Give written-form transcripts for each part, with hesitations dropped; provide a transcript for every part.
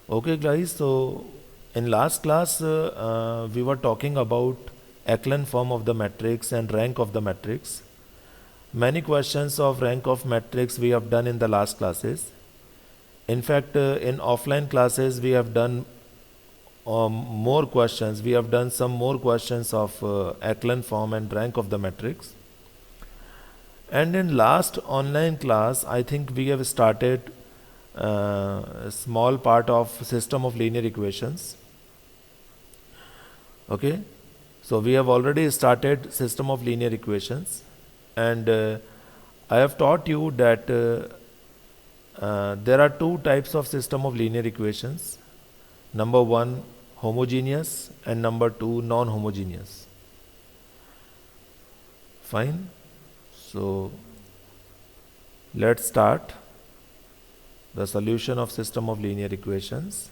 Okay, guys. So in last class, we were talking about echelon form of the matrix and rank of the matrix. Many questions of rank of matrix we have done in the last classes. In fact, in offline classes, we have done more questions. We have done some more questions of echelon form and rank of the matrix. And in last online class, I think we have started a small part of system of linear equations. Okay, so we have already started system of linear equations, and I have taught you that there are two types of system of linear equations. Number one, homogeneous, and number two, non-homogeneous. Fine. So let's start the solution of system of linear equations.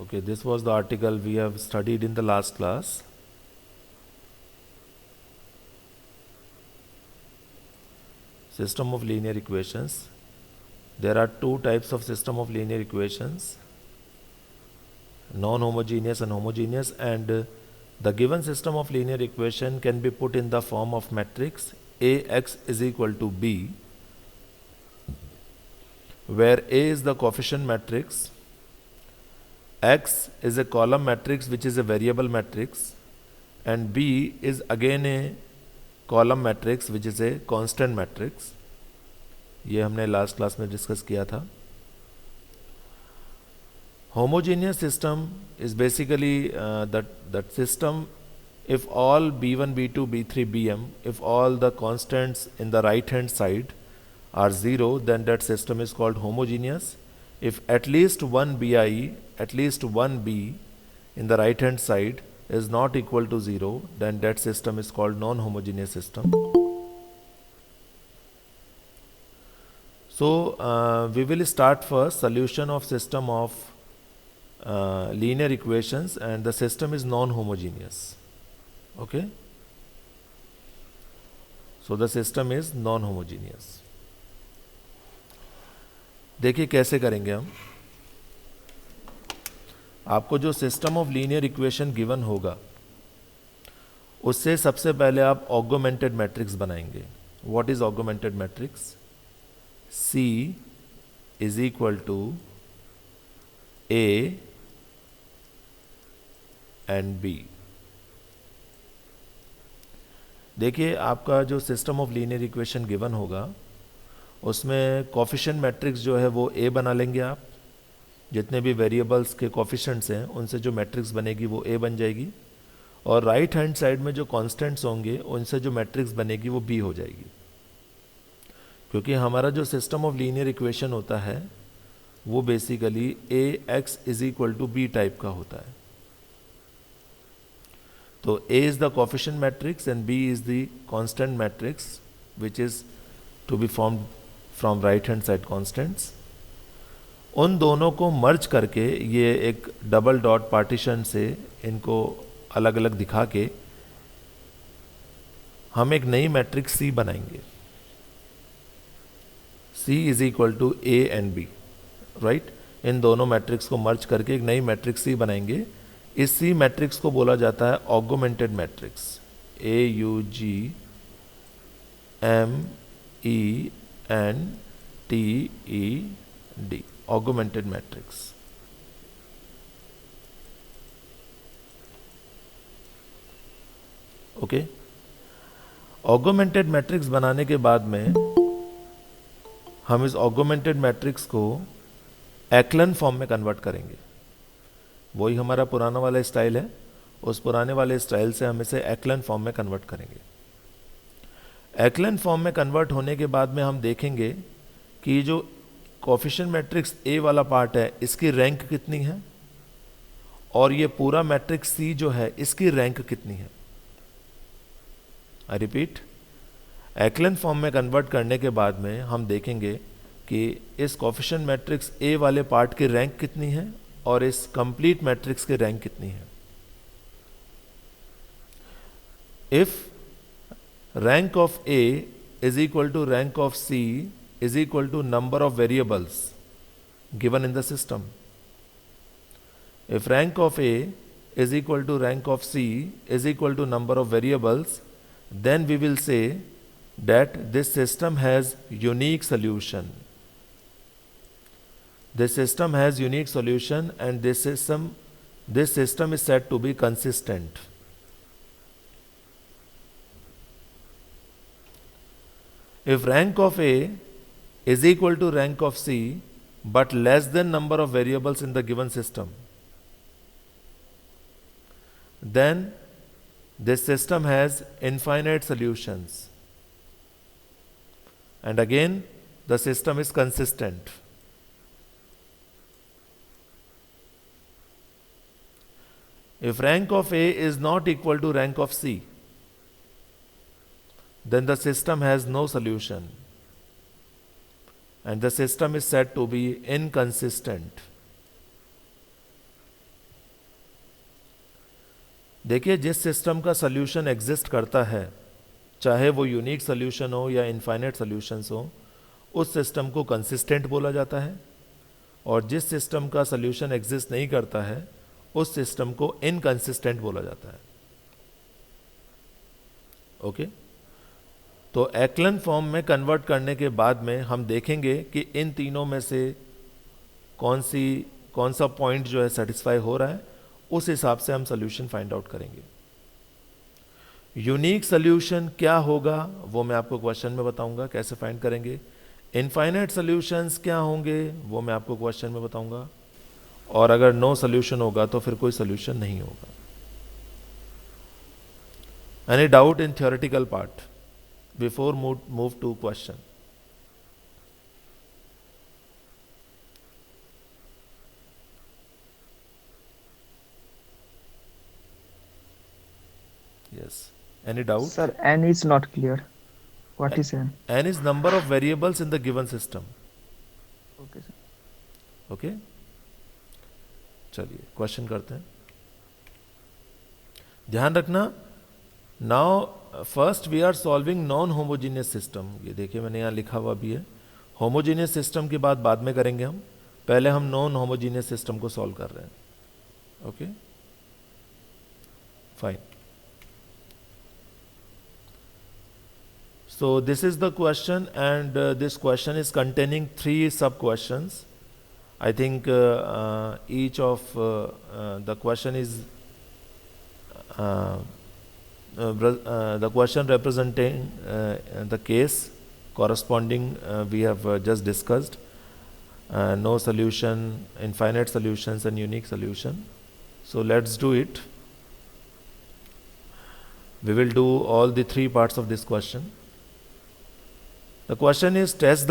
Okay, this was the article we have studied in the last class. System of linear equations. There are two types of system of linear equations, non-homogeneous and homogeneous, and the given system of linear equation can be put in the form of matrix Ax is equal to B, where A is the coefficient matrix, X is a column matrix which is a variable matrix, and B is again a column matrix which is a constant matrix. ये हमने last class में discuss किया था. Homogeneous system is basically that system if all b1, b2, b3, bm, if all the constants in the right hand side are 0, then that system is called homogeneous. If at least one bi, at least one b in the right hand side is not equal to 0, then that system is called non-homogeneous system. So we will start first solution of system of linear equations, and the system is non-homogeneous. Okay, so the system is non-homogeneous. देखिए कैसे करेंगे हम. आपको जो system of linear equation given होगा उससे सबसे पहले आप ऑगमेंटेड मैट्रिक्स बनाएंगे. What is augmented matrix? C is equal to A and B. देखिए आपका जो system of linear equation given होगा उसमें कोफिशिएंट मैट्रिक्स जो है वो A बना लेंगे आप. जितने भी वेरिएबल्स के कोफिशिएंट्स हैं उनसे जो मैट्रिक्स बनेगी वो A बन जाएगी, और राइट हैंड साइड में जो कांस्टेंट्स होंगे उनसे जो मैट्रिक्स बनेगी वो B हो जाएगी. क्योंकि हमारा जो सिस्टम ऑफ लीनियर इक्वेशन होता है वो basically Ax is equal to B type का होता है. तो A is the coefficient matrix and B is the constant matrix which is to be formed from right hand side constants. उन दोनों को मर्ज करके ये एक डबल डॉट पार्टीशन से इनको अलग अलग दिखा के हम एक नई मैट्रिक्स C बनाएंगे. C is equal to A and B, right. इन दोनों मैट्रिक्स को मर्ज करके एक नई मैट्रिक्स C बनाएंगे. इस C मैट्रिक्स को बोला जाता है augmented matrix. AUGMENTED, augmented matrix. Okay, augmented matrix बनाने के बाद में हम इस ऑगमेंटेड मैट्रिक्स को एक्लन फॉर्म में कन्वर्ट करेंगे. वही हमारा पुराना वाला स्टाइल है. उस पुराने वाले स्टाइल से हम इसे एक्लन फॉर्म में कन्वर्ट करेंगे। एक्लन फॉर्म में कन्वर्ट होने के बाद में हम देखेंगे कि जो कोफिशिएंट मैट्रिक्स ए वाला पार्ट है इसकी रैंक कितनी है, और ये पूरा मैट्रिक्स सी जो है इसकी रैंक कितनी है। आई रिपीट, एक्लन फॉर्म में कन्वर्ट करने के बाद में हम देखेंगे कि इस कोफिशिएंट मैट्रिक्स ए वाले पार्ट की रैंक कितनी है और इस कंप्लीट मैट्रिक्स की रैंक कितनी है। If rank of A is equal to rank of C is equal to number of variables given in the system. If rank of A is equal to rank of C is equal to number of variables, then we will say that this system has unique solution. This system has unique solution, and this system is said to be consistent. If rank of A is equal to rank of C but less than number of variables in the given system, then this system has infinite solutions, and again the system is consistent. If rank of A is not equal to rank of C, then the system has no solution, and the system is said to be inconsistent. देखिए, जिस system का solution exist करता है, चाहे वो unique solution हो या infinite solutions हो, उस सिस्टम को कंसिस्टेंट बोला जाता है, और जिस सिस्टम का सोल्यूशन एग्जिस्ट नहीं करता है उस सिस्टम को इनकंसिस्टेंट बोला जाता है। ओके, तो एक्लन फॉर्म में कन्वर्ट करने के बाद में हम देखेंगे कि इन तीनों में से कौन सा पॉइंट जो है सेटिस्फाई हो रहा है, उस हिसाब से हम सोल्यूशन फाइंड आउट करेंगे। यूनिक सोल्यूशन क्या होगा वो मैं आपको क्वेश्चन में बताऊंगा, कैसे फाइंड करेंगे। इनफाइनाइट सोल्यूशंस क्या होंगे वो मैं आपको क्वेश्चन में बताऊंगा, और अगर नो सोल्यूशन होगा तो फिर कोई सोल्यूशन नहीं होगा। Any doubt in theoretical part before move to question? Yes. Any doubt? Sir, n is not clear. What is n? N is number of variables in the given system. Okay, sir. Okay? चलिए question करते हैं। ध्यान रखना, now first we are solving non homogeneous system. ये देखिए मैंने यहाँ लिखा हुआ भी है, होमोजीनियस सिस्टम की बात बाद में करेंगे हम, पहले हम नॉन होमोजीनियस सिस्टम को सॉल्व कर रहे हैं। Okay, fine. So this is the question, and this question is containing 3 sub questions. I think each of the question is the question representing the case corresponding we have just discussed, no solution, infinite solutions and unique solution. So let's do it. We will do all the 3 parts of this question. The question is test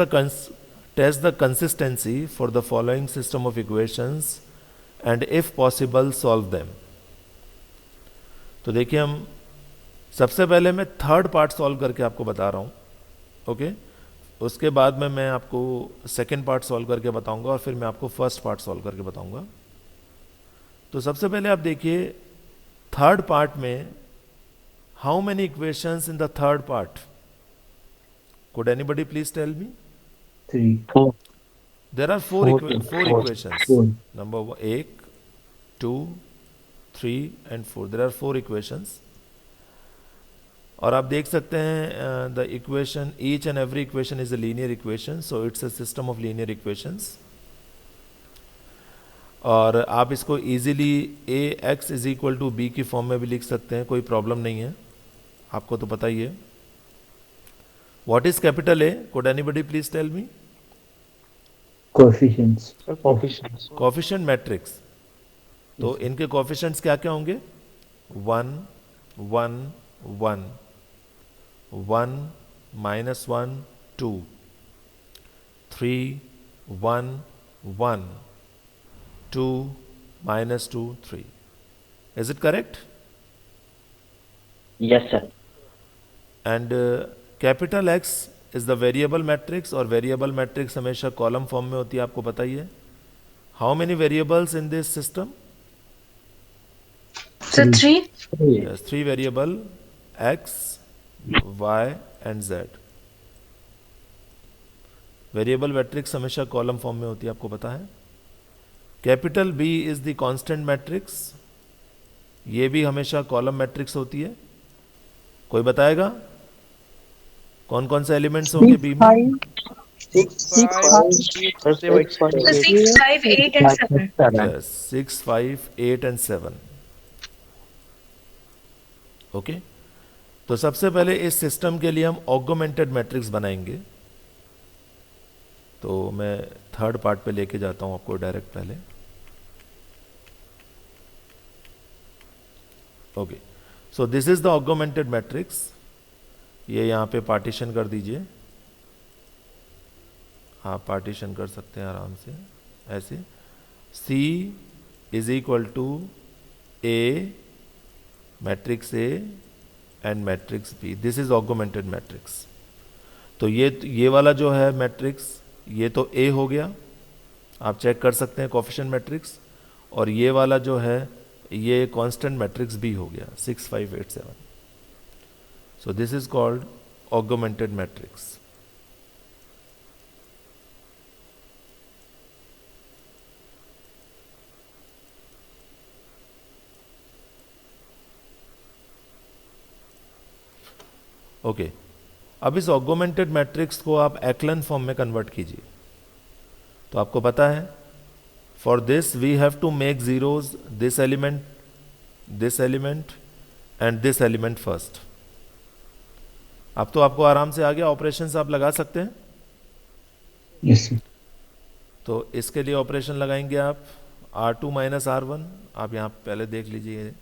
the consistency for the following system of equations and if possible solve them. तो देखिए, हम सबसे पहले मैं third part solve करके आपको बता रहा हूँ। ओके, उसके बाद में मैं आपको सेकंड पार्ट सॉल्व करके बताऊंगा, और फिर मैं आपको फर्स्ट पार्ट सॉल्व करके बताऊंगा। तो सबसे पहले आप देखिए थर्ड पार्ट में, how many equations in the third part? Could anybody please tell me? 3. There are four equations. Number 1, 1, 2, 3 and 4. There are 4 equations. और आप देख सकते हैं the equation, each and every equation is a linear equation, so it's a system of linear equations. और आप इसको easily ax is equal to b की form में भी लिख सकते हैं, कोई प्रॉब्लम नहीं है, आपको तो पता ही है। What is capital A? Could anybody please tell me? 1 1 1 1 minus 1 2 3 1 1 2 minus 2 3. Is it correct? Yes, sir. And capital X is the variable matrix, और variable matrix हमेशा column form में होती है, आपको पता ही है. How many variables in this system? So 3. Yes, 3 variable X, Y and Z. Variable matrix हमेशा कॉलम फॉर्म में होती है, आपको पता है. Capital B is the constant matrix, ये भी हमेशा कॉलम मैट्रिक्स होती है. कोई बताएगा कौन कौन से एलिमेंट्स होंगे बी में? 6, 5, 8 and 7. Yes, 6 5 8 and 7. ओके, तो सबसे पहले इस सिस्टम के लिए हम ऑगमेंटेड मैट्रिक्स बनाएंगे. तो मैं थर्ड पार्ट पे लेके जाता हूं आपको डायरेक्ट पहले. Okay, so this is the augmented matrix. ये यहां पे पार्टीशन कर दीजिए. आप पार्टीशन कर सकते हैं आराम से ऐसे. C is equal to A matrix A and matrix B. This is augmented matrix. तो ये वाला जो है मैट्रिक्स, ये तो A हो गया, आप चेक कर सकते हैं कोफिशिएंट मैट्रिक्स. और ये वाला जो है ये कांस्टेंट मैट्रिक्स B हो गया 6 5 8 7. सो this is called augmented matrix. Okay, अब इस ऑगमेंटेड मैट्रिक्स को आप एक्लन फॉर्म में कन्वर्ट कीजिए. तो आपको पता है, for this we have to make zeros this element and this element first. अब तो आपको आराम से आ गया, ऑपरेशन आप लगा सकते हैं. Yes, sir. तो इसके लिए ऑपरेशन लगाएंगे आप R2 माइनस R1. आप यहाँ पहले देख लीजिए.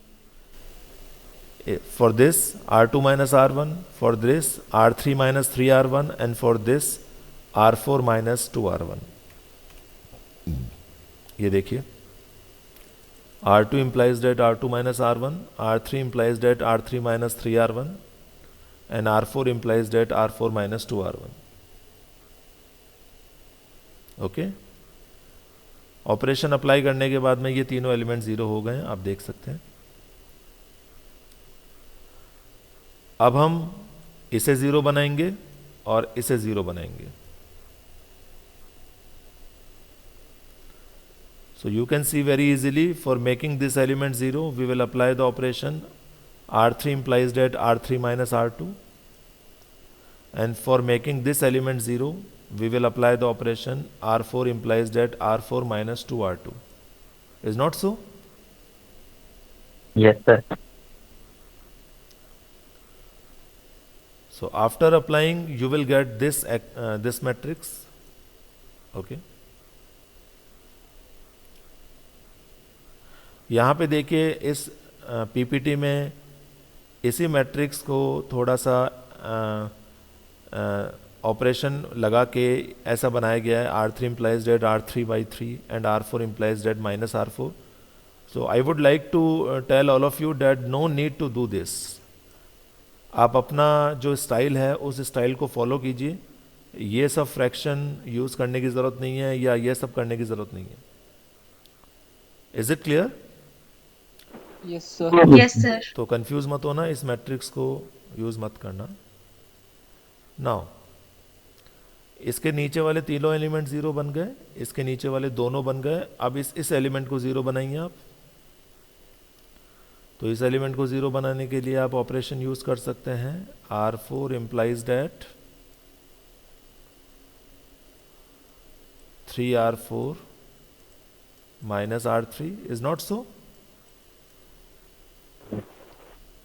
For this R2 minus R1, for this R3 minus 3R1 and for this R4 minus 2R1. ये देखिए, R2 implies that R2 minus R1, R3 implies that R3 minus 3R1 and R4 implies that R4 minus 2R1. Okay, operation apply करने के बाद में ये तीनों element zero हो गए, आप देख सकते हैं. अब हम इसे जीरो बनाएंगे और इसे जीरो बनाएंगे. So you can see very easily, for making this element zero we will apply the operation R3 implies that R3 minus R2, and for making this element zero we will apply the operation R4 implies that R4 minus 2R2. Is not so? Yes, sir. So after applying you will get this matrix. Okay, यहाँ पे देखिए इस PPT में इसी matrix को थोड़ा सा operation लगा के ऐसा बनाया गया है. R3 implies that R3 by 3 and R4 implies that minus R4. So I would like to tell all of you that no need to do this. आप अपना जो स्टाइल है उस स्टाइल को फॉलो कीजिए. ये सब फ्रैक्शन यूज़ करने की ज़रूरत नहीं है या ये सब करने की ज़रूरत नहीं है. Is it clear? Yes, sir. Yes, sir. तो कंफ्यूज मत होना, इस मैट्रिक्स को यूज़ मत करना. नाउ इसके नीचे वाले तीनों एलिमेंट ज़ीरो बन गए, इसके नीचे वाले दोनों बन गए. अब इस एलिमेंट को ज़ीरो बनाइए आप. तो इस एलिमेंट को ज़ीरो बनाने के लिए आप ऑपरेशन यूज़ कर सकते हैं. R4 implies that 3R4 minus R3. Is not so?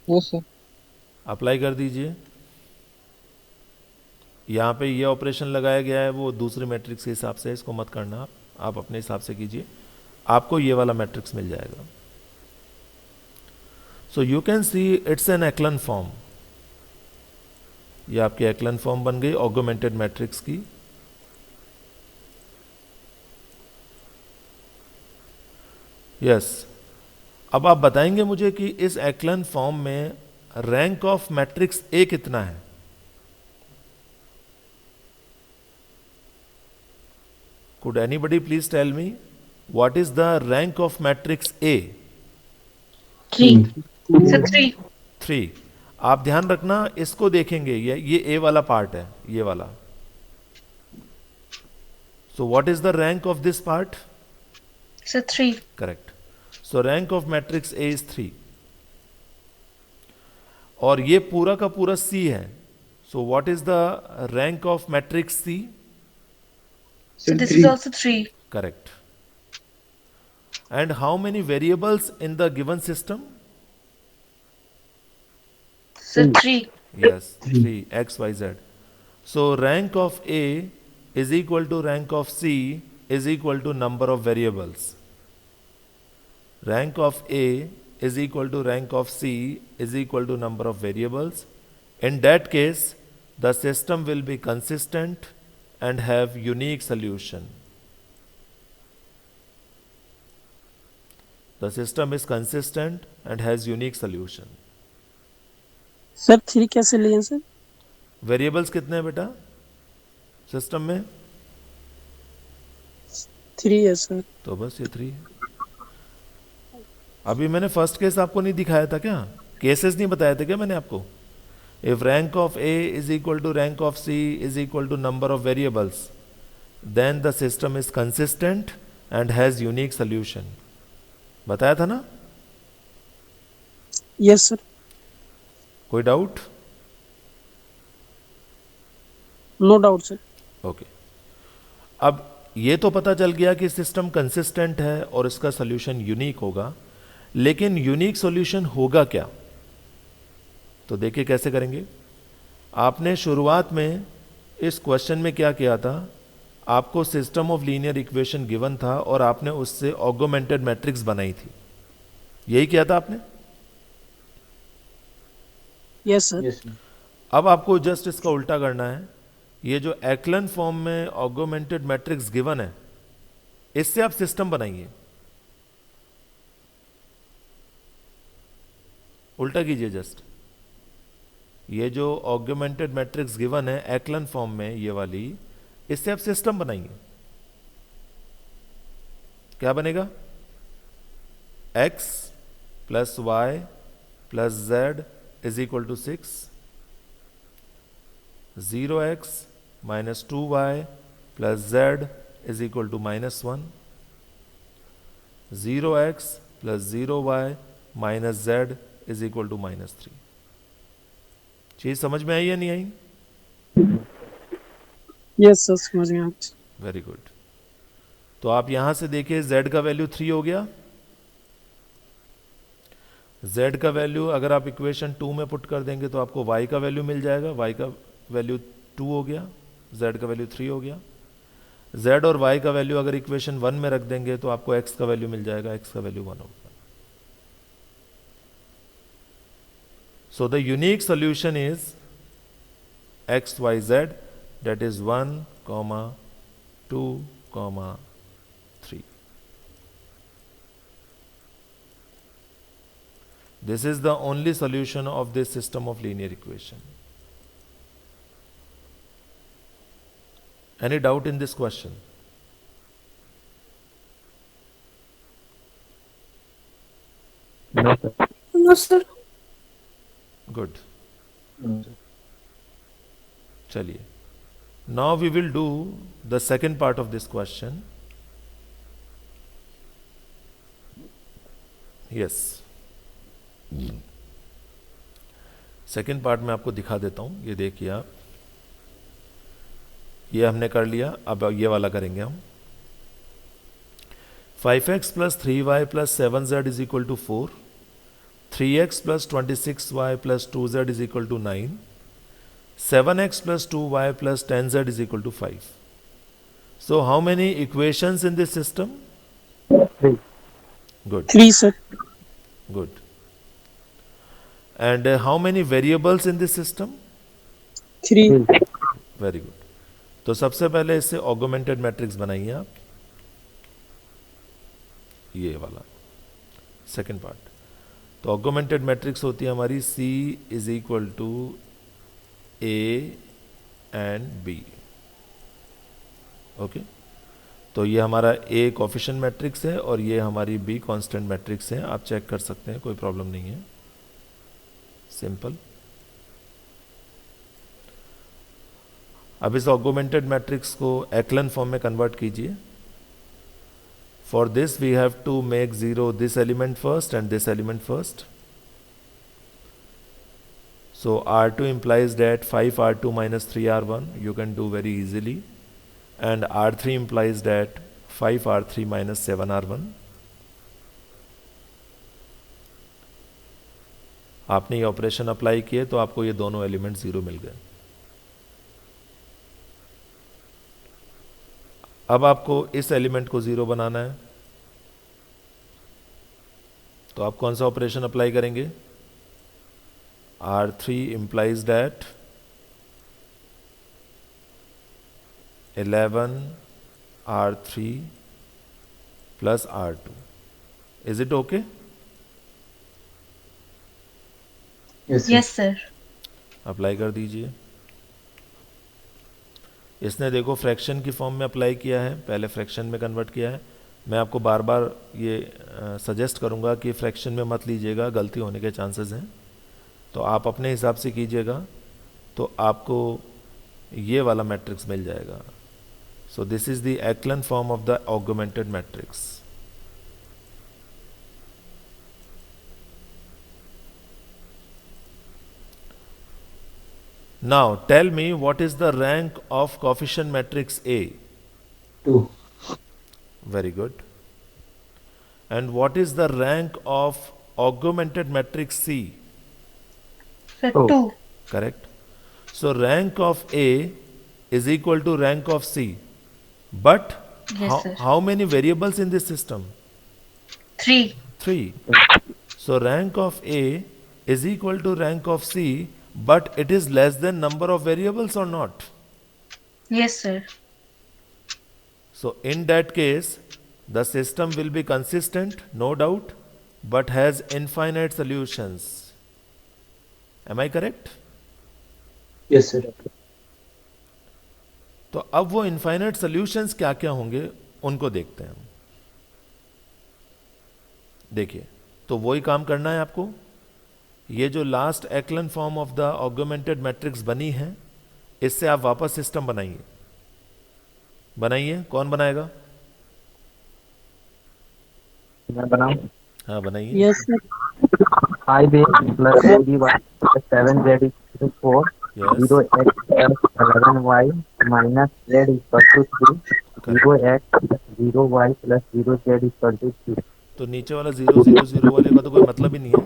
Yes, sir. Apply कर दीजिए. यहाँ पे ये ऑपरेशन लगाया गया है वो दूसरे मैट्रिक्स के हिसाब से, इसको मत करना आप अपने हिसाब से कीजिए. आपको ये वाला मैट्रिक्स मिल जाएगा. So you can see it's an echelon form. ये आपकी echelon form बन गई augmented matrix की. Yes. अब आप बताएंगे मुझे कि इस echelon form में रैंक ऑफ मैट्रिक्स ए कितना है? Could anybody please tell me what is the rank of matrix A? 3. So 3. 3. आप ध्यान रखना, इसको देखेंगे, ये ए वाला पार्ट है, ये वाला. So what is the rank of this part? So 3. Correct. So rank of matrix A is 3. और ये पूरा का पूरा C है. So what is the rank of matrix C? So this is also 3. Correct. And how many variables in the given system? So 3. Yes, 3, X, Y, Z. So rank of A is equal to rank of C is equal to number of variables. Rank of A is equal to rank of C is equal to number of variables. In that case, the system will be consistent and have unique solution. The system is consistent and has unique solution. Sir 3 कैसे लिए sir? Variables कितने हैं बेटा system में? 3 है sir. तो बस ये 3 है. अभी मैंने फर्स्ट केस आपको नहीं दिखाया था क्या? केसेस नहीं बताए थे क्या मैंने आपको? If rank of A is equal to rank of C is equal to number of variables, then the system is consistent and has unique solution. बताया था ना? Yes sir. कोई doubt? No doubt sir. Okay. अब ये तो पता चल गया कि सिस्टम कंसिस्टेंट है और इसका सोल्यूशन यूनिक होगा, लेकिन यूनिक सॉल्यूशन होगा क्या? तो देखिए कैसे करेंगे. आपने शुरुआत में इस क्वेश्चन में क्या किया था? आपको system of linear equation given था और आपने उससे ऑगमेंटेड मैट्रिक्स बनाई थी. यही किया था आपने? Yes sir. अब आपको जस्ट इसका उल्टा करना है. ये जो echelon फॉर्म में ऑगमेंटेड मैट्रिक्स गिवन है, इससे आप सिस्टम बनाइए. उल्टा कीजिए जस्ट. ये जो ऑगमेंटेड मैट्रिक्स गिवन है echelon फॉर्म में, ये वाली, इससे आप सिस्टम बनाएंगे. क्या बनेगा? x plus y plus z is equal to 6, 0x minus 2y plus z is equal to -1, 0x plus 0y minus z is equal to -3. चीज समझ में आई या नहीं आई? यस सर समझ गया. Very good. तो आप यहां से देखिए z का वैल्यू 3 हो गया. z का वैल्यू अगर आप इक्वेशन 2 में पुट कर देंगे तो आपको y का वैल्यू मिल जाएगा. y का वैल्यू 2 हो गया, z का वैल्यू 3 हो गया. z और y का वैल्यू अगर इक्वेशन 1 में रख देंगे तो आपको x का वैल्यू मिल जाएगा. x का वैल्यू 1 होगा. So the unique solution is x, y, z, that is 1, 2, 3. This is the only solution of this system of linear equation. Any doubt in this question? No, sir. Good. चलिए. Now we will do the second part of this question. Yes. Second part में आपको दिखा देता हूं. ये देखिए आप, ये हमने कर लिया. अब ये वाला करेंगे हम. 5x plus 3y plus 7z is equal to 4, 3x plus 26y plus 2z is equal to 9, 7x plus 2y plus 10z is equal to 5. So how many equations in this system? 3. Good. 3 sir. Good. And how many variables in this system? 3. Very good. तो सबसे पहले इससे augmented matrix बनाइए आप, ये वाला second part. तो augmented matrix होती है हमारी C is equal to A and B. Okay. तो ये हमारा A कोफिशिएंट मैट्रिक्स है और ये हमारी B कांस्टेंट मैट्रिक्स है. आप चेक कर सकते हैं, कोई प्रॉब्लम नहीं है, सिंपल. अब इस ऑगमेंटेड मैट्रिक्स को एक्लन फॉर्म में कन्वर्ट कीजिए. For this we have to make zero this element first and this element first. So R2 implies that 5R2 minus 3R1 you can do very easily, and R3 implies that 5R3 minus 7R1. आपने ये operation apply किए तो आपको ये दोनों element zero मिल गए. अब आपको इस एलिमेंट को जीरो बनाना है, तो आप कौन सा ऑपरेशन अप्लाई करेंगे? R3 implies that 11 R3 plus R2. Is it okay? Yes, sir. Apply कर दीजिए. इसने देखो फ्रैक्शन की फॉर्म में अप्लाई किया है, पहले फ्रैक्शन में कन्वर्ट किया है. मैं आपको बार बार ये सजेस्ट करूंगा कि फ्रैक्शन में मत लीजिएगा, गलती होने के चांसेस हैं. तो आप अपने हिसाब से कीजिएगा तो आपको ये वाला मैट्रिक्स मिल जाएगा. So this is the echelon form of the augmented matrix. Now tell me what is the rank of coefficient matrix A? 2. Very good. And what is the rank of augmented matrix C? Sir, Oh. 2. Correct. So rank of A is equal to rank of C. But Yes, sir. how many variables in this system? 3. 3. So rank of A is equal to rank of C, but it is less than number of variables or not? Yes, sir. So in that case, the system will be consistent, no doubt, but has infinite solutions. Am I correct? Yes, sir. तो अब वो infinite solutions क्या क्या होंगे उनको देखते हैं हम. देखिए, तो वही काम करना है आपको. ये जो last एक्लन form of the augmented matrix बनी है, इससे आप वापस सिस्टम बनाइए. बनाइए. कौन बनाएगा? मैं बनाऊं? हाँ बनाइए. Yes, sir. 5A plus 3Y plus 7Z equal to 4. Yes. 0x plus 11y minus z equal to 3. 0x plus 0y plus 0z equal to 3. तो नीचे वाला 0 0 0 वाले का तो कोई मतलब ही नहीं है.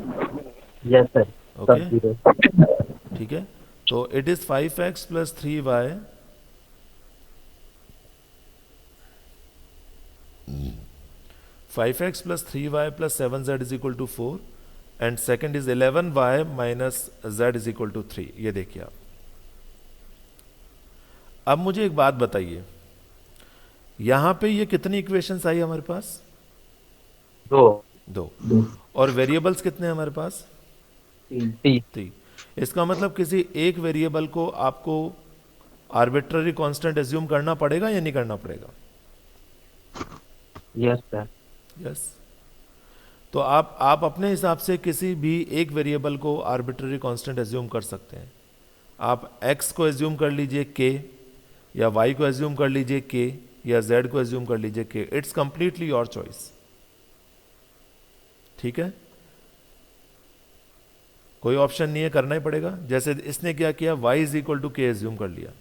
Yes, sir. Okay. Sub zero. ठीक है. तो it is 5x plus 3y 5x plus 3y plus 7z is equal to 4, and second is 11y minus z is equal to 3. ये देखिए आप. अब मुझे एक बात बताइए, यहां पे ये कितनी इक्वेशंस आई हमारे पास? 2. 2. और वेरिएबल्स कितने हैं हमारे पास? 3. 3. इसका मतलब किसी एक वेरिएबल को आपको आर्बिट्ररी कांस्टेंट एज्यूम करना पड़ेगा या नहीं करना पड़ेगा? Yes, sir. यस. तो आप अपने हिसाब से किसी भी एक वेरिएबल को आर्बिट्ररी कांस्टेंट एज्यूम कर सकते हैं. आप x को एज्यूम कर लीजिए k, या y को एज्यूम कर लीजिए k, या z को एज्यूम कर लीजिए k. It's completely your choice. ठीक है. कोई ऑप्शन नहीं है, करना ही पड़ेगा. जैसे इसने क्या किया, y is equal to k assume कर लिया.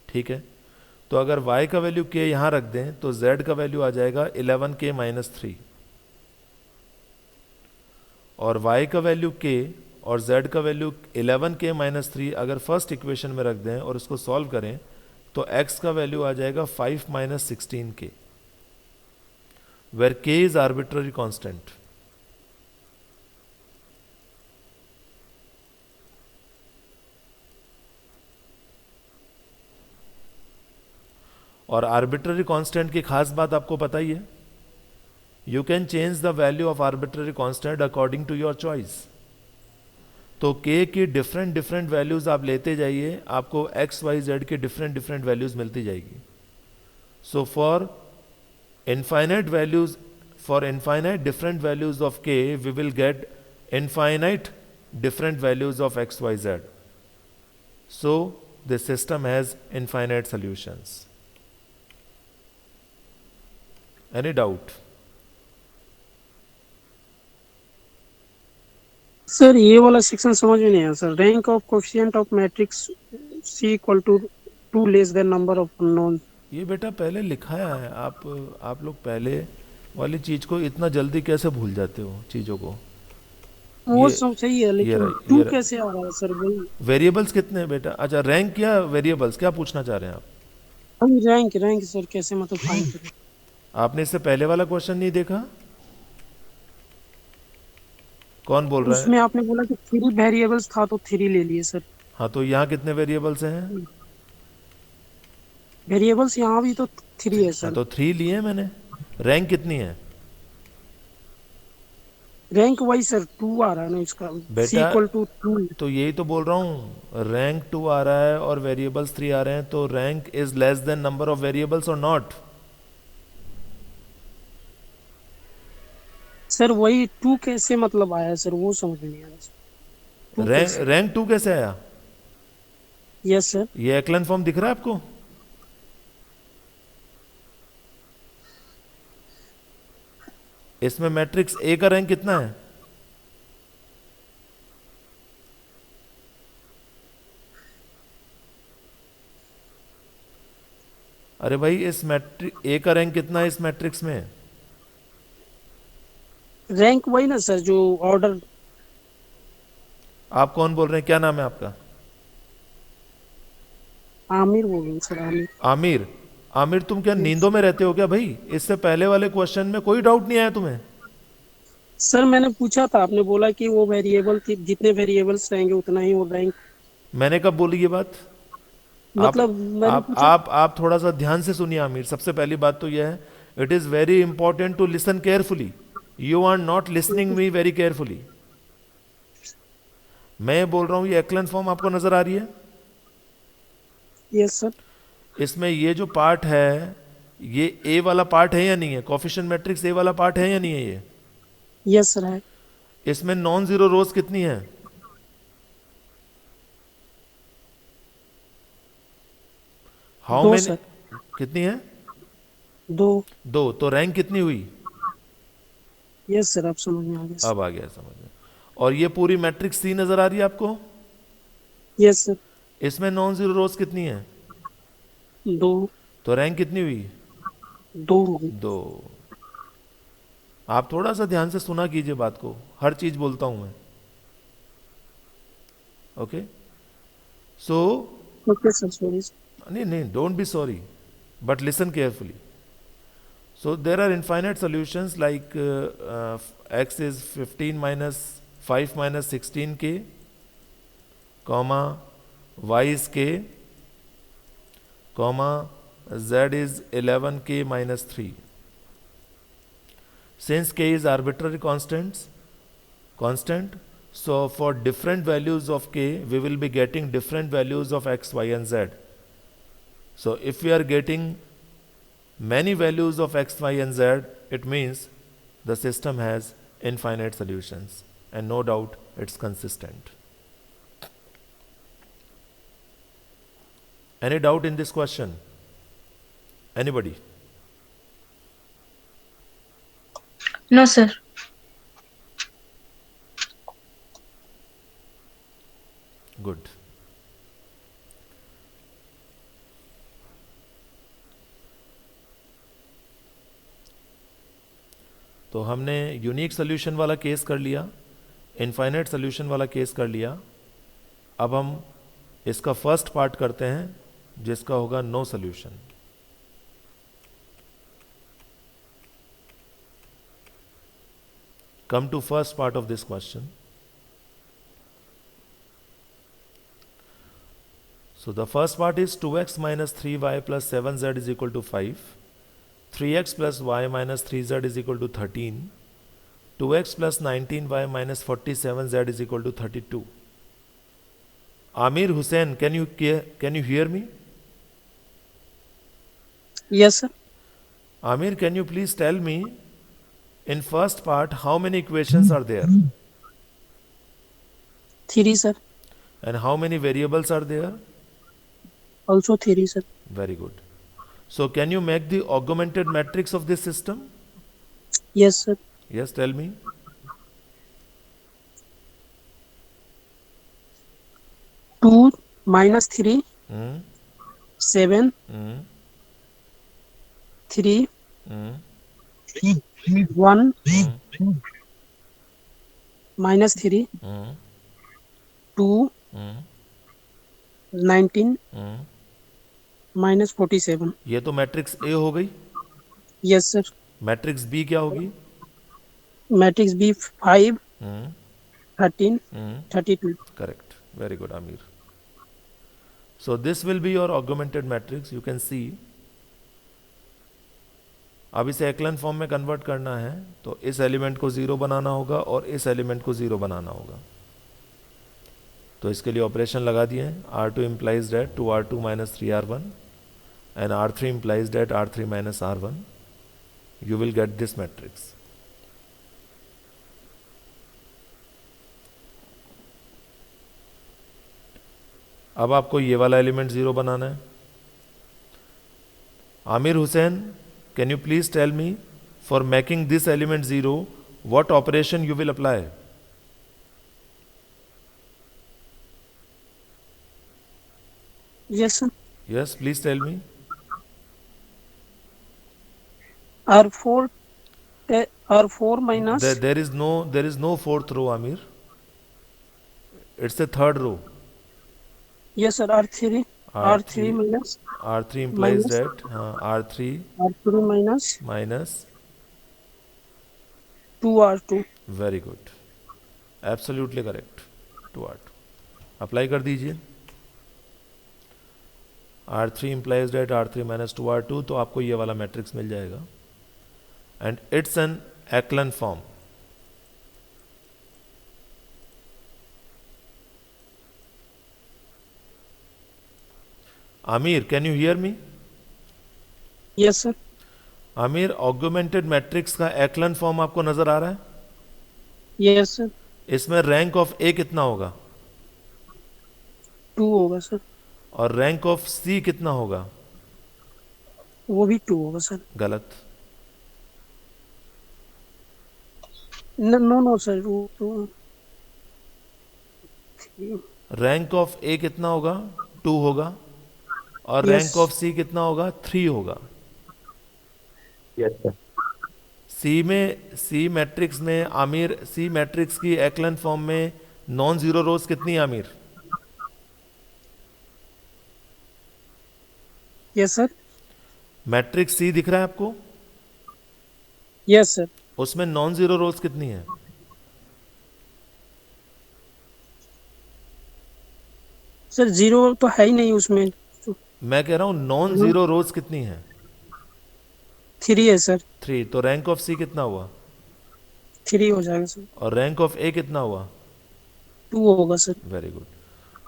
ठीक है. तो अगर y का वैल्यू k यहां रख दें तो z का वैल्यू आ जाएगा 11k माइनस 3, और y का वैल्यू k और z का वैल्यू 11k माइनस 3 अगर फर्स्ट इक्वेशन में रख दें और उसको सॉल्व करें तो x का वैल्यू आ जाएगा 5 minus 16k, where k is arbitrary constant. और आर्बिट्ररी कांस्टेंट की खास बात आपको पता ही है, you can change the value of arbitrary constant according to your choice. तो k की डिफरेंट डिफरेंट वैल्यूज आप लेते जाइए, आपको x y z की डिफरेंट डिफरेंट वैल्यूज मिलती जाएगी। So for infinite values, for infinite different values of k, we will get infinite different values of x y z. So the system has infinite solutions. Any doubt? सर ये वाला section समझ में नहीं आया सर। Rank of coefficient of matrix C equal to 2 less than number of unknown. ये बेटा पहले लिखाया है, आप लोग पहले वाली चीज को इतना जल्दी कैसे भूल जाते हो चीजों को। वो ये सब सही है, लेकिन ये 2 कैसे आ रहा है सर? वही वेरिएबल्स कितने हैं बेटा? अच्छा, रैंक या वेरिएबल्स, क्या पूछना चाह रहे हैं आप? हम रैंक सर कैसे मतलब फाइंड करें? आपने इससे पहले वाला क्वेश्चन नहीं देखा? कौन बोल रहा है? उसमें आपने बोला कि 3 वेरिएबल्स था तो 3 ले लिए सर। हाँ, तो यहाँ कितने वेरिएबल्स हैं? वेरिएबल्स यहाँ भी तो 3 है हाँ, सर। तो 3 लिए मैंने। रैंक कितनी है रैंक वही सर 2 आ रहा है ना इसका, सी बेटा? Equal to 2। तो यही तो बोल रहा हूँ, रैंक 2 आ रहा है और वेरिएबल्स 3 आ रहे हैं, तो rank is less than number of variables और नॉट? सर वही 2 कैसे मतलब आया सर, वो समझ में नहीं आया सर। 2 कैसे? रैंक 2 कैसे आया? Yes sir. ये एक्लन फॉर्म दिख रहा है आपको? इसमें मैट्रिक्स ए का रैंक कितना है? अरे भाई, इस मैट्रिक ए का रैंक कितना है इस मैट्रिक्स में? रैंक वही ना सर जो ऑर्डर। आप कौन बोल रहे हैं? क्या नाम है आपका? आमिर बोल रहा हूँ सर, आमिर। आमिर। आमिर, तुम क्या नींदों में रहते हो क्या भाई? इससे पहले वाले क्वेश्चन में कोई डाउट नहीं आया तुम्हें? सर मैंने पूछा था, आपने बोला कि वो वेरिएबल की जितने वेरिएबल्स रहेंगे उतना ही वो रैंक। मैंने कब बोली ये बात? मतलब मैंने पूछा। आप थोड़ा सा ध्यान से सुनिए आमिर। सबसे पहली बात तो यह है, it is very important to listen carefully. You are not listening me very carefully. मैं बोल रहा हूं, ये एक्लन फॉर्म आपको नजर आ रही है? Yes sir. इसमें ये जो पार्ट है, ये ए वाला पार्ट है या नहीं है? कोफिशिएंट मैट्रिक्स ए वाला पार्ट है या नहीं है ये? यस सर है। इसमें नॉन जीरो रोज कितनी है? How 2 many? सर। कितनी है? 2। 2। तो रैंक कितनी हुई? यस सर, आप समझ में आ गया सर। अब आ गया समझ में। और ये पूरी मैट्रिक्स सी नजर आ रही है आपको? Yes sir. इसमें नॉन जीरो रोज कितनी है? 2। तो रैंक कितनी हुई? 2। 2। आप थोड़ा सा ध्यान से सुना कीजिए बात को, हर चीज बोलता हूं मैं। Okay, so okay sir, sorry. नहीं, don't be sorry, but listen carefully. So there are infinite solutions like x is 15 minus 5 minus 16k, comma y is k, comma z is 11k minus 3. Since k is arbitrary constant, so for different values of k, we will be getting different values of x, y and z. So if we are getting many values of x, y and z, it means the system has infinite solutions, and no doubt it's consistent. Any doubt in this question? Anybody? No, sir. Good. तो हमने unique solution वाला case कर लिया, infinite solution वाला case कर लिया। अब हम इसका फर्स्ट पार्ट करते हैं जिसका होगा no solution. Come to first part of this question. So the first part is 2x minus 3y plus 7z is equal to 5. 3x plus y minus 3z is equal to 13. 2x plus 19y minus 47z is equal to 32. Amir Hussain, can you hear me? Yes, sir. Amir, can you please tell me in first part how many equations are there 3, sir. and how many variables are there? Also 3, sir. Very good. So can you make the augmented matrix of this system? Yes, sir. Yes, tell me. 2 minus 3, Hmm. 7, Hmm. 3, Hmm. 1, Hmm. minus 3, Hmm. 2, Hmm. 19, Hmm. minus 47. ये तो matrix A हो गई. Yes, sir. Matrix B क्या होगी? Matrix B 5, Hmm. 13, Hmm. 32. Correct. Very good, Amir. So this will be your augmented matrix. You can see. अब इसे एक्लन form में convert करना है तो इस एलिमेंट को ज़ीरो बनाना होगा और इस एलिमेंट को ज़ीरो बनाना होगा. तो इसके लिए ऑपरेशन लगा दिए हैं. R2 implies that 2R2 minus 3R1 and R3 implies that R3 minus R1. You will get this matrix. अब आपको ये वाला एलिमेंट ज़ीरो बनाना है. Aamir Hussain, can you please tell me for making this element 0 what operation you will apply? Yes, sir. Yes, please tell me. R4, R4 minus. There is no fourth row, Amir. It's the third row. Yes, sir. R3, R3 minus. R3 implies minus, that R3 R3 minus minus. 2R2. Very good. Absolutely correct. 2R2. Apply कर दीजिए. R3 implies that R3 minus 2R2, तो आपको ये वाला matrix मिल जाएगा. And it's an Eklund form. Amir, can you hear me? Yes, sir. Aamir, augmented matrix का एक्लन form आपको नजर आ रहा है? Yes, sir. इसमें रैंक ऑफ ए कितना होगा 2 होगा सर. और रैंक ऑफ सी कितना होगा? वो भी 2 होगा सर. गलत. नो सर, वो तो रैंक ऑफ ए कितना होगा? 2 होगा. और Yes. रैंक ऑफ सी कितना होगा? 3 होगा. Yes, sir. सी मैट्रिक्स में आमिर, सी मैट्रिक्स की एक्लन फॉर्म में नॉन जीरो रोज कितनी है Aamir? Yes sir. Matrix C दिख रहा है आपको? Yes sir. उसमें नॉन जीरो रोज कितनी है? सर 0 तो है ही नहीं उसमें. मैं कह रहा हूं नॉन जीरो रोज कितनी है? 3 है सर. 3. तो रैंक ऑफ सी कितना हुआ? 3 हो जाएगा सर. और रैंक ऑफ ए कितना हुआ? 2 होगा सर. Very good.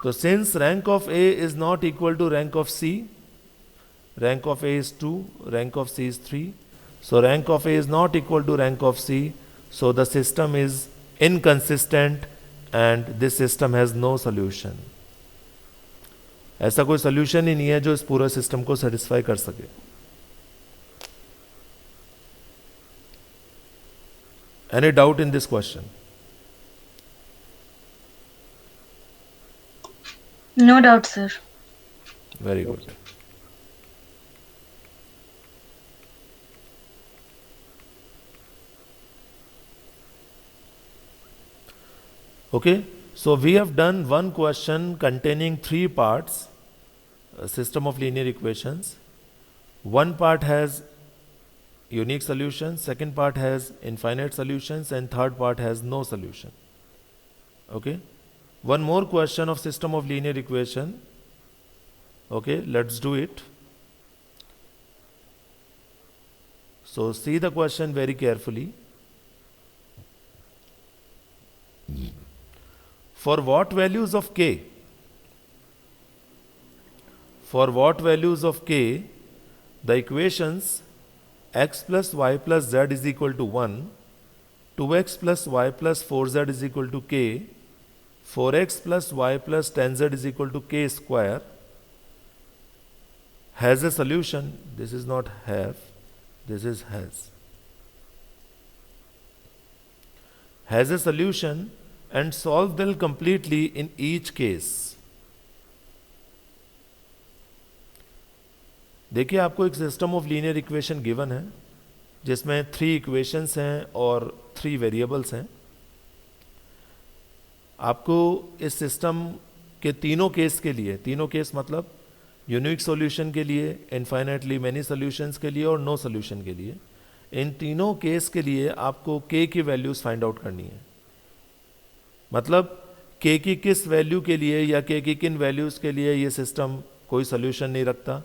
तो since rank of A is not equal to rank of C, rank of A is 2, rank of C is 3. So rank of A is not equal to rank of C. So the system is inconsistent and this system has no solution. ऐसा कोई solution ही नहीं है जो इस पूरे system को satisfy कर सके. Any doubt in this question? No doubt, sir. Very good. Okay, so we have done one question containing 3 parts, a system of linear equations. One part has unique solutions, second part has infinite solutions, and third part has no solution. Okay, one more question of system of linear equation Okay, let's do it. So see the question very carefully. For what values of k? For what values of k, the equations x plus y plus z is equal to 1, 2x plus y plus 4z is equal to k, 4x plus y plus 10z is equal to k square has a solution. This is not have, this is has a solution and solve them completely in each case. देखिए आपको एक system of linear equation given है जिसमें 3 equations हैं और 3 variables हैं. आपको इस सिस्टम के तीनों केस के लिए, तीनों केस मतलब यूनिक सॉल्यूशन के लिए, इनफाइनाइटली मेनी सॉल्यूशंस के लिए और नो सॉल्यूशन के लिए, इन तीनों केस के लिए आपको k की वैल्यूज फाइंड आउट करनी है. मतलब k की किस वैल्यू के लिए या k की किन वैल्यूज के लिए ये सिस्टम कोई सॉल्यूशन नहीं रखता,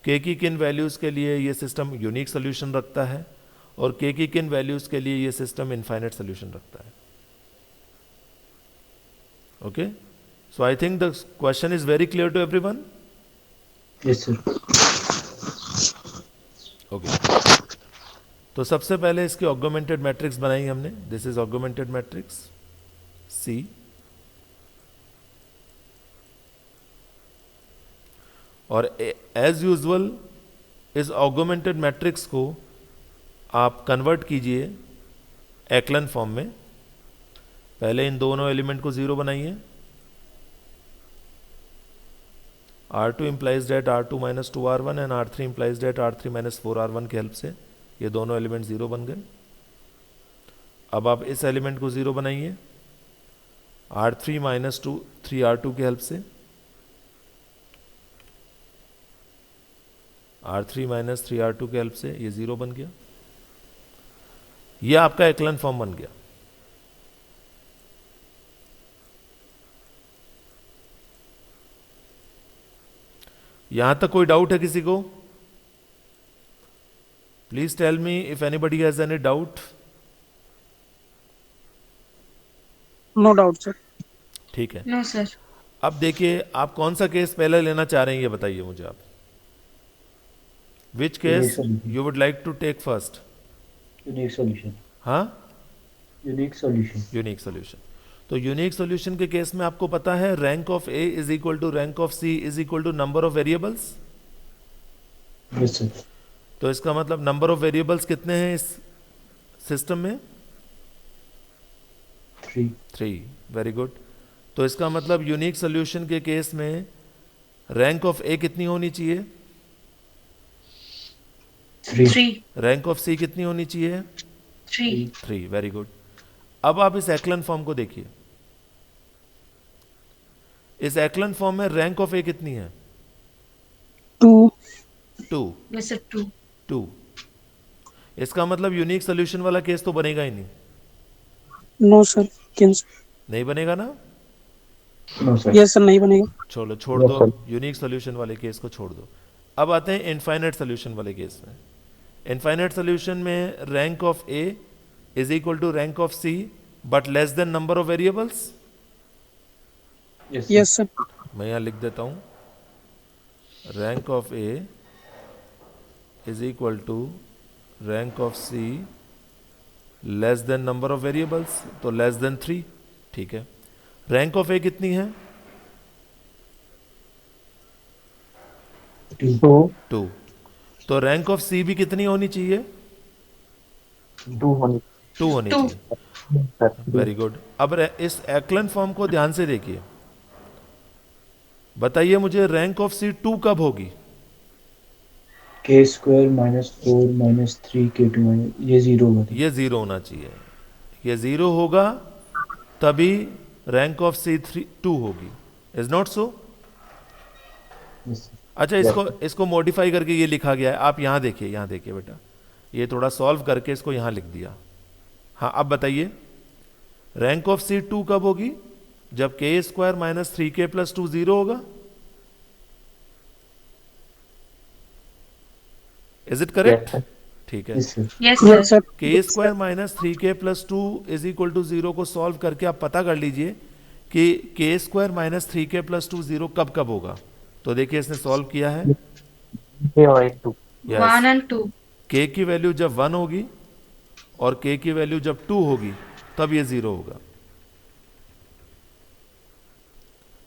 k की किन वैल्यूज के लिए ये सिस्टम यूनिक सॉल्यूशन रखता है और k की किन वैल्यूज के लिए ये सिस्टम इनफाइनाइट सॉल्यूशन रखता है. Okay, so I think the question is very clear to everyone. Yes sir. Okay, तो सबसे पहले इसकी ऑगमेंटेड मैट्रिक्स बनाई हमने. This is augmented matrix C. और एज यूजुअल इस ऑगमेंटेड मैट्रिक्स को आप कन्वर्ट कीजिए एक्लन फॉर्म में. पहले इन दोनों एलिमेंट को 0 बनाइए. R2 implies that R2 minus 2R1 and R3 implies that R3 minus 4R1 की हेल्प से ये दोनों एलिमेंट 0 बन गए. अब आप इस एलिमेंट को 0 बनाइए R3 माइनस 3R2 की हेल्प से. R3 माइनस 3R2 की हेल्प से ये 0 बन गया. ये आपका एक्लन फॉर्म बन गया. यहां तक कोई डाउट है किसी को? Please tell me if anybody has any doubt. No doubt sir. ठीक है. No, sir. अब देखिए आप कौन सा केस पहले लेना चाह रहे हैं ये बताइए मुझे आप. Which case you would like to take first? Unique solution. हाँ, यूनिक सॉल्यूशन. Unique solution. तो यूनिक सॉल्यूशन के केस में आपको पता है rank of A is equal to rank of C is equal to number of variables. Yes sir. तो इसका मतलब नंबर ऑफ वेरिएबल्स कितने हैं इस सिस्टम में? 3. Very good. तो इसका मतलब यूनिक सॉल्यूशन के केस में रैंक ऑफ ए कितनी होनी चाहिए? 3. रैंक ऑफ सी कितनी होनी चाहिए? 3. 3. Very good. अब आप इस एक्लन फॉर्म को देखिए. इस एक्लन फॉर्म में रैंक ऑफ ए कितनी है? 2. 2. Yes, sir. 2. 2. इसका मतलब यूनिक सॉल्यूशन वाला केस तो बनेगा ही नहीं. No sir. कैंसिल. नहीं बनेगा ना? No sir. यस सर, नहीं बनेगा. चलो छोड़ दो, यूनिक सॉल्यूशन वाले केस को छोड़ दो. अब आते हैं इनफाइनाइट सॉल्यूशन वाले केस में. इनफाइनाइट सॉल्यूशन में rank of A is equal to rank of C but less than number of variables. Yes sir. मैं यहां लिख देता हूं rank of A is equal to rank of C less than number of variables. तो less than 3. ठीक है. Rank of ए कितनी है? 2. तो रैंक ऑफ सी भी कितनी होनी चाहिए? 2 होनी. 2 होनी 2. चाहिए. Very good. अब इस एक्लन फॉर्म को ध्यान से देखिए. बताइए मुझे रैंक ऑफ सी 2 कब होगी? के स्क्वायर माइनस 4 माइनस 3 के 2 ये 0 होगा. ये 0 होना चाहिए. ये 0 होगा तभी रैंक ऑफ सी 2 होगी. Is not so? अच्छा, इसको मॉडिफाई करके ये लिखा गया है. आप यहां देखिए बेटा, ये थोड़ा सॉल्व करके इसको यहां लिख दिया. हाँ, अब बताइए रैंक ऑफ सी 2 कब होगी? जब के स्क्वायर माइनस 3k प्लस 2 0 होगा. Is it correct? sir. ठीक है. Yes, sir. Yes, Yes, sir. sir. K square minus three के plus two is equal to zero को सॉल्व करके आप पता कर लीजिए कि के स्क्वायर माइनस थ्री के प्लस टू जीरो कब कब होगा. तो देखिए इसने सॉल्व किया है. K और 2. यस. 1 and 2. के की वैल्यू जब वन होगी और के की वैल्यू जब टू होगी तब ये जीरो होगा.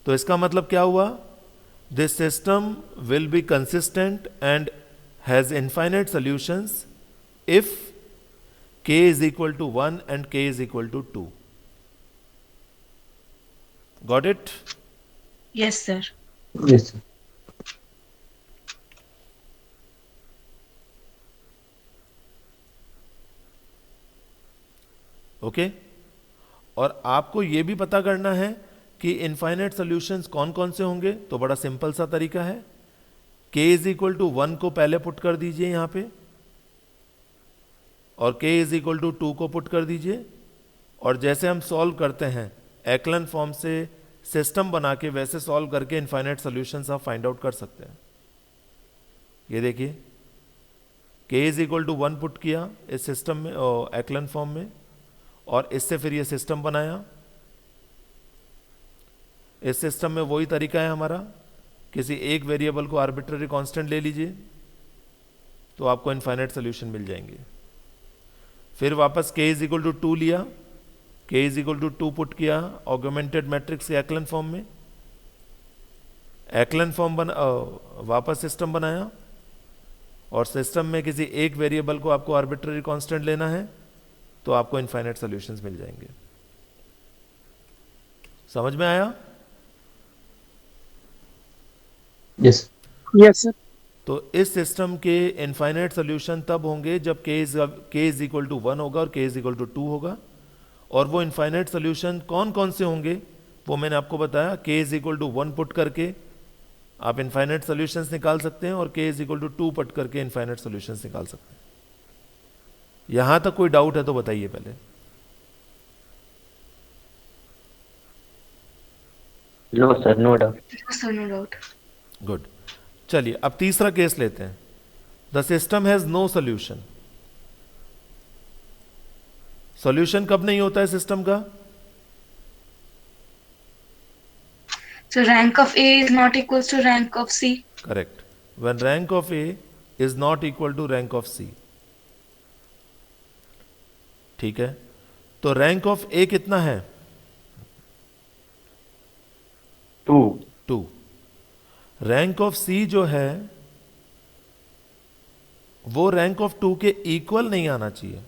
तो इसका मतलब क्या हुआ? This system will be consistent and has infinite solutions if k is equal to 1 and k is equal to 2. Got it? Yes, sir. Yes, sir. Okay. और आपको यह भी पता करना है कि इनफाइनाइट सॉल्यूशंस कौन कौन से होंगे. तो बड़ा सिंपल सा तरीका है. k इज इक्वल टू 1 को पहले पुट कर दीजिए यहां पे और k इज इक्वल टू 2 को पुट कर दीजिए. और जैसे हम सॉल्व करते हैं एक्लन फॉर्म से सिस्टम बना के वैसे सॉल्व करके इनफाइनाइट सॉल्यूशंस आप फाइंड आउट कर सकते हैं. ये देखिए k is equal to 1 put किया इस सिस्टम में एक्लन फॉर्म में और इससे फिर ये सिस्टम बनाया. इस सिस्टम में वही तरीका है हमारा. किसी एक वेरिएबल को आर्बिट्ररी कांस्टेंट ले लीजिए तो आपको इनफाइनाइट सॉल्यूशन मिल जाएंगे. फिर वापस k इज इक्वल टू 2 लिया. k is equal to 2 put किया ऑगमेंटेड मैट्रिक्स के एक्लन फॉर्म में. एक्लन फॉर्म वापस सिस्टम बनाया और सिस्टम में किसी एक वेरिएबल को आपको आर्बिट्ररी कांस्टेंट लेना है तो आपको इनफाइनाइट सॉल्यूशंस मिल जाएंगे. समझ में आया? Yes. Yes, sir. तो इस सिस्टम के इनफाइनाइट सॉल्यूशन तब होंगे जब k इज इक्वल टू 1 होगा और k इज इक्वल टू 2 होगा. और वो इनफाइनाइट सॉल्यूशन कौन कौन से होंगे वो मैंने आपको बताया. k is equal to 1 put करके आप इनफाइनाइट सॉल्यूशंस निकाल सकते हैं और k is equal to 2 put करके इनफाइनाइट सॉल्यूशंस निकाल सकते हैं. यहां तक कोई डाउट है तो बताइए पहले. No, sir. No doubt. No, sir, no doubt. Good. चलिए अब तीसरा केस लेते हैं. The system has no solution. Solution कब नहीं होता है सिस्टम का? So rank of A is not equals to rank of C. Correct. When rank of A is not equal to rank of C. ठीक है. तो रैंक ऑफ ए कितना है? 2. 2. रैंक ऑफ सी जो है वो रैंक ऑफ 2 के इक्वल नहीं आना चाहिए.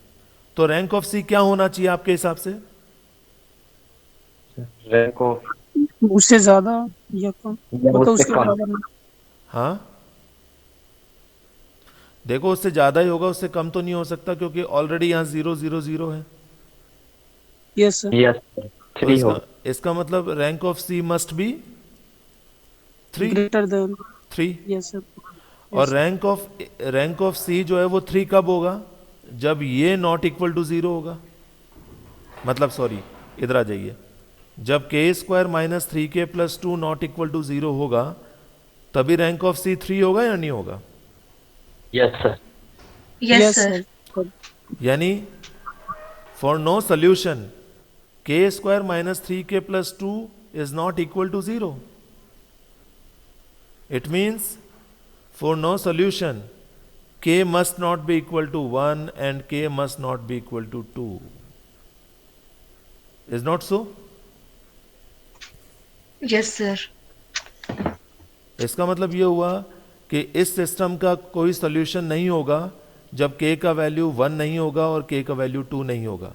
तो रैंक ऑफ सी क्या होना चाहिए आपके हिसाब से? Rank of. उससे ज्यादा या कम या मतलब उससे उसके कम. बराबर नहीं. हाँ देखो उससे ज्यादा ही होगा, उससे कम तो नहीं हो सकता क्योंकि ऑलरेडी यहां 0 0 0 है. Yes, sir. Yes, sir. तो 3 हो. इसका मतलब rank of C must be 3. Greater than. 3. Yes, sir. और रैंक ऑफ सी जो है वो 3 कब होगा? जब ये नॉट इक्वल टू 0 होगा. मतलब सॉरी इधर आ जाइए. जब के स्क्वायर माइनस थ्री के प्लस 2 नॉट इक्वल टू 0 होगा तभी रैंक ऑफ सी 3 होगा या नहीं होगा? Yes, sir. Yes, sir. यानी फॉर नो सोल्यूशन के स्क्वायर माइनस थ्री के plus 2 is not equal to 0. It means for no solution k must not be equal to 1 and k must not be equal to 2. Is not so? Yes, sir. इसका मतलब ये हुआ कि इस system का कोई solution नहीं होगा जब k का वैल्यू 1 नहीं होगा और k का वैल्यू 2 नहीं होगा.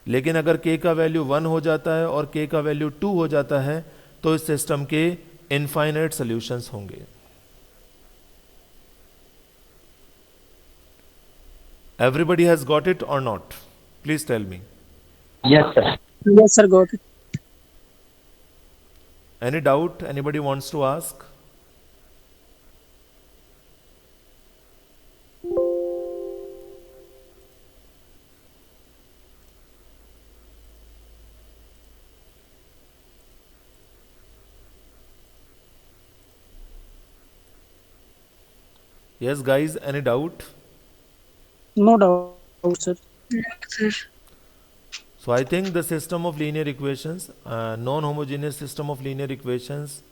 लेकिन अगर k का वैल्यू 1 हो जाता है और k का वैल्यू 2 हो जाता है तो इस सिस्टम के इनफाइनाइट सॉल्यूशंस होंगे. Everybody has got it or not? Please tell me. Yes, sir. Yes, sir. Got it. Any doubt? Anybody wants to ask? Yes, guys, any doubt? No doubt, sir. Sir. So I think the system of linear equations, non-homogeneous system of linear equations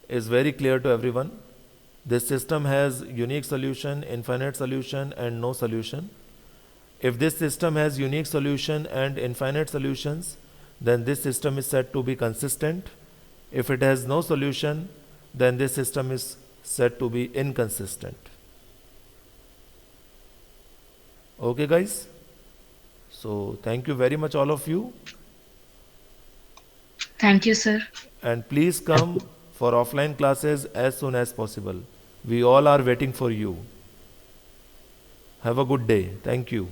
is very clear to everyone. This system has unique solution, infinite solution and no solution. If this system has unique solution and infinite solutions, then this system is said to be consistent. If it has no solution, then this system is said to be inconsistent. Okay guys? So thank you very much all of you, Thank you, sir. and please come for offline classes as soon as possible. We all are waiting for you. Have a good day. Thank you.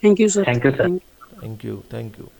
Thank you, sir. Thank you, sir. Thank Thank you. Thank you.